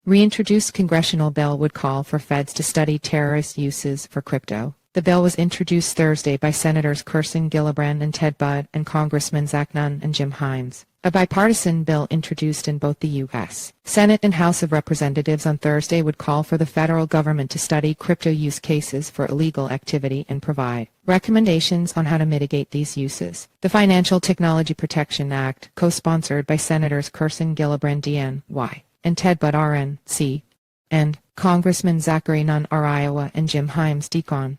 Reintroduced congressional bill would call for feds to study terrorist uses for crypto. The bill was introduced Thursday by Senators Kirsten, Gillibrand, and Ted Budd, and Congressmen Nunn and Jim Himes. A bipartisan bill introduced in both the U.S. Senate and House of Representatives on Thursday would call for the federal government to study crypto use cases for illegal activity and provide recommendations on how to mitigate these uses. The Financial Technology Protection Act, co-sponsored by Senators Kirsten, Gillibrand DNY, and Ted Budd RNC, and Congressman Nunn R Iowa and Jim Himes Decon,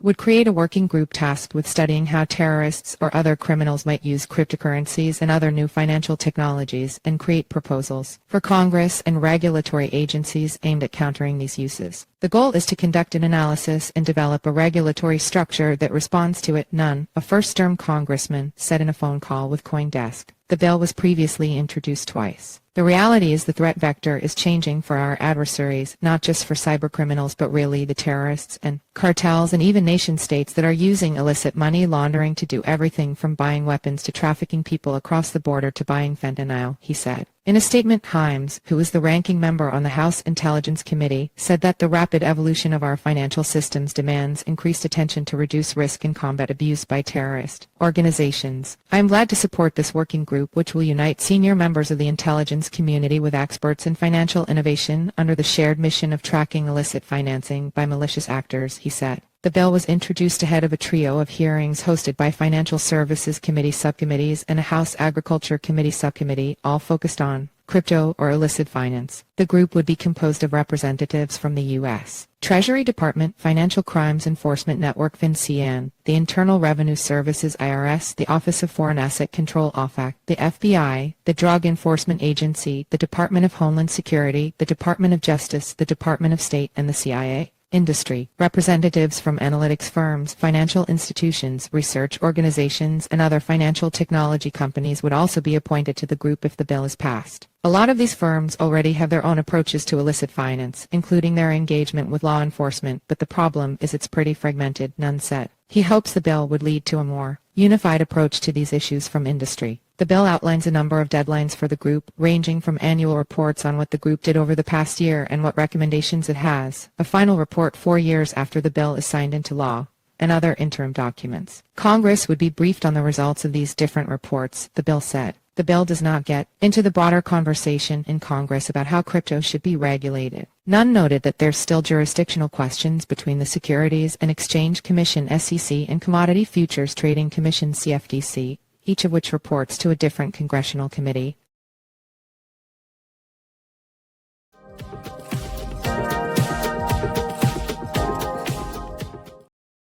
would create a working group tasked with studying how terrorists or other criminals might use cryptocurrencies and other new financial technologies and create proposals for Congress and regulatory agencies aimed at countering these uses. The goal is to conduct an analysis and develop a regulatory structure that responds to it, Nunn, a first-term congressman, said in a phone call with CoinDesk. The bill was previously introduced twice. The reality is the threat vector is changing for our adversaries, not just for cybercriminals but really the terrorists and cartels and even nation-states that are using illicit money laundering to do everything from buying weapons to trafficking people across the border to buying fentanyl, he said. In a statement, Himes, who is the ranking member on the House Intelligence Committee, said that the rapid evolution of our financial systems demands increased attention to reduce risk and combat abuse by terrorist organizations. I am glad to support this working group, which will unite senior members of the intelligence community with experts in financial innovation under the shared mission of tracking illicit financing by malicious actors, he said. The bill was introduced ahead of a trio of hearings hosted by Financial Services Committee subcommittees and a House Agriculture Committee subcommittee, all focused on crypto or illicit finance. The group would be composed of representatives from the U.S. Treasury Department, Financial Crimes Enforcement Network FinCEN, the Internal Revenue Services IRS, the Office of Foreign Asset Control OFAC, the FBI, the Drug Enforcement Agency, the Department of Homeland Security, the Department of Justice, the Department of State, and the CIA. Industry. Representatives from analytics firms, financial institutions, research organizations, and other financial technology companies would also be appointed to the group if the bill is passed. A lot of these firms already have their own approaches to illicit finance, including their engagement with law enforcement, but the problem is it's pretty fragmented, Nunn said. He hopes the bill would lead to a more unified approach to these issues from industry. The bill outlines a number of deadlines for the group, ranging from annual reports on what the group did over the past year and what recommendations it has, a final report 4 years after the bill is signed into law, and other interim documents. Congress would be briefed on the results of these different reports, the bill said. The bill does not get into the broader conversation in Congress about how crypto should be regulated. Nunn noted that there's still jurisdictional questions between the Securities and Exchange Commission (SEC) and Commodity Futures Trading Commission (CFTC), each of which reports to a different congressional committee.